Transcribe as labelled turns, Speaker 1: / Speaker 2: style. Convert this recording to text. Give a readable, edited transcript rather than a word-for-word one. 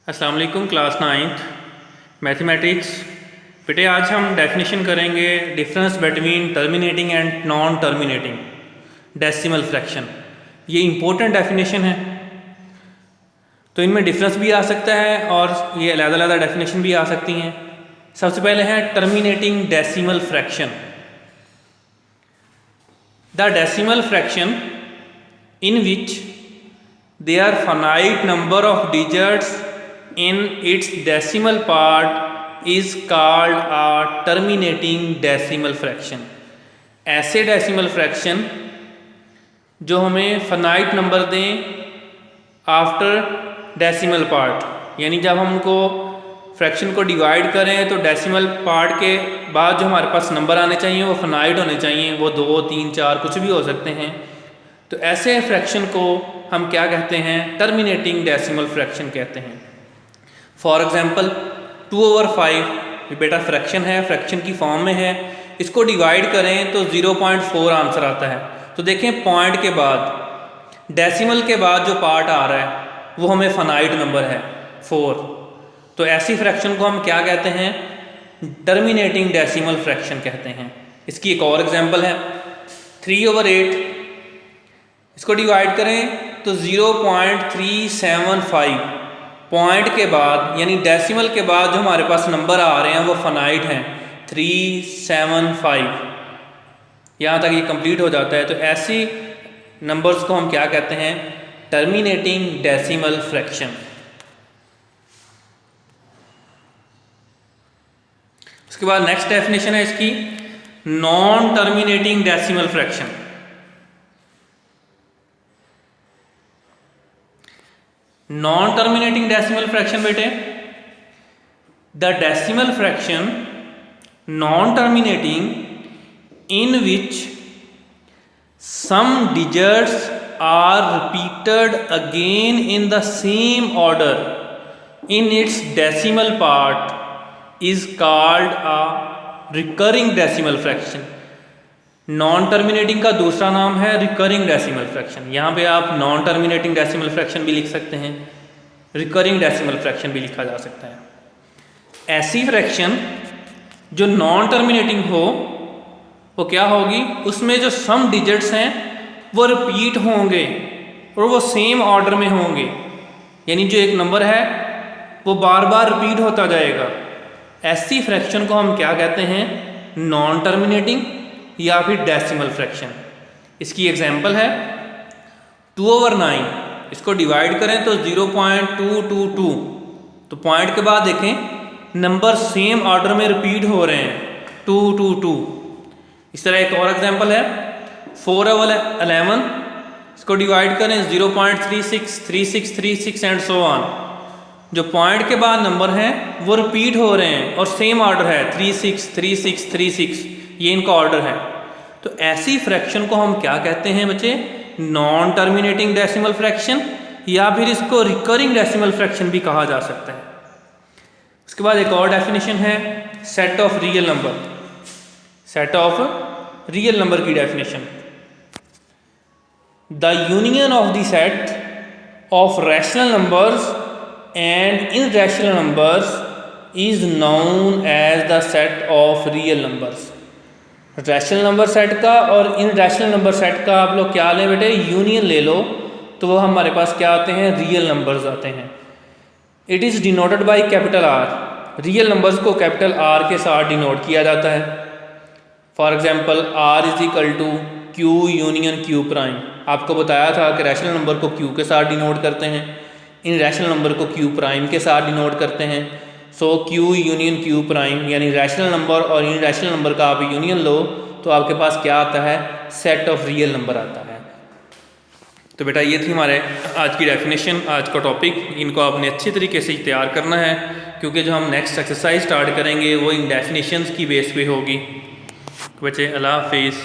Speaker 1: अस्सलाम वालेकुम class 9th mathematics. बेटे आज हम डेफिनेशन करेंगे difference between terminating and non terminating decimal fraction. ये इम्पोर्टेंट डेफिनेशन है, तो इनमें डिफरेंस भी आ सकता है और ये अलग-अलग डेफिनेशन भी आ सकती हैं। सबसे पहले है terminating decimal fraction. The decimal fraction in which there are finite number of digits in its decimal part is called a terminating decimal fraction। ऐसे डेसिमल फ्रैक्शन जो हमें फाइनाइट नंबर दें आफ्टर डेसिमल पार्ट, यानी जब हम उनको fraction को divide करें तो डेसिमल पार्ट के बाद जो हमारे पास नंबर आने चाहिए वो फाइनाइट होने चाहिए, वो 2, 3, 4 कुछ भी हो सकते हैं। तो ऐसे फ्रैक्शन को हम क्या कहते हैं? टर्मिनेटिंग डेसिमल फ्रैक्शन कहते हैं। फॉर एग्जांपल 2/5 बेटा फ्रैक्शन है, फ्रैक्शन की फॉर्म में है, इसको डिवाइड करें तो 0.4 आंसर आता है। तो देखें पॉइंट के बाद डेसिमल के बाद जो पार्ट आ रहा है वो हमें फाइनाइट नंबर है 4। तो ऐसी फ्रैक्शन को हम क्या कहते हैं? टर्मिनेटिंग डेसिमल फ्रैक्शन कहते हैं। इसकी एक और एग्जांपल है 3/8, इसको डिवाइड करें तो 0.375 पॉइंट के बाद यानी डेसिमल के बाद जो हमारे पास नंबर आ रहे हैं वो फाइनाइट हैं 375। यहाँ तक ये कंप्लीट हो जाता है। तो ऐसी नंबर्स को हम क्या कहते हैं? Terminating decimal fraction. उसके बाद नेक्स्ट डेफिनेशन है इसकी non terminating decimal fraction. Non terminating decimal fraction बेटे, the decimal fraction non terminating in which some digits are repeated again in the same order in its decimal part is called a recurring decimal fraction. Non terminating का दूसरा नाम है recurring decimal fraction. यहाँ पे आप non terminating decimal fraction भी लिख सकते हैं, रिकरिंग डेसिमल फ्रैक्शन भी लिखा जा सकता है। ऐसी फ्रैक्शन जो नॉन टर्मिनेटिंग हो वो क्या होगी? उसमें जो सम डिजिट्स हैं वो रिपीट होंगे और वो सेम ऑर्डर में होंगे, यानी जो एक नंबर है वो बार बार रिपीट होता जाएगा। ऐसी फ्रैक्शन को हम क्या कहते हैं? नॉन टर्मिनेटिंग या फिर डेसिमल फ्रैक्शन। इसकी एग्जांपल है 2/9, इसको डिवाइड करें तो 0.222। तो पॉइंट के बाद देखें नंबर सेम ऑर्डर में रिपीट हो रहे हैं 222। इस तरह एक और एग्जांपल है 4/11, इसको डिवाइड करें 0.36, 36, 36 एंड सो ऑन। जो पॉइंट के बाद नंबर हैं वो रिपीट हो रहे हैं और सेम ऑर्डर है 36, 36, 36, ये इनका ऑर्डर है। तो ऐसी फ्रैक्शन को हम क्या कहते हैं बच्चे? नॉन टर्मिनेटिंग डेसिमल फ्रैक्शन, या फिर इसको रिकरिंग डेसिमल फ्रैक्शन भी कहा जा सकता है। उसके बाद एक और डेफिनेशन है set of real number. Set of real number की definition, the union of the set of rational numbers and irrational numbers is known as the set of real numbers. Rational number set का और इनरैशनल number set का आप लोग क्या लें बेटे? Union ले लो, तो वो हमारे पास क्या आते हैं? रियल नंबर्स आते हैं। It is denoted by capital R. Real numbers को कैपिटल आर के साथ डिनोट किया जाता है। For example R is equal to Q union Q prime. आपको बताया था कि रैशनल नंबर को क्यू के साथ डिनोट करते हैं, इनरैशनल नंबर को क्यू प्राइम के साथ डिनोट करते हैं। सो क्यू यूनियन क्यू प्राइम यानी रैशनल नंबर और इनरैशनल नंबर का आप यूनियन लो तो आपके पास क्या आता है? सेट ऑफ रियल नंबर आता है। तो बेटा ये थी हमारे आज की डेफिनेशन, आज का टॉपिक। इनको आपने अच्छी तरीके से तैयार करना है क्योंकि जो हम नेक्स्ट एक्सरसाइज स्टार्ट करेंगे वो इन डेफिनेशंस की बेस पे होगी। बच्चे अल्लाह हाफिज़।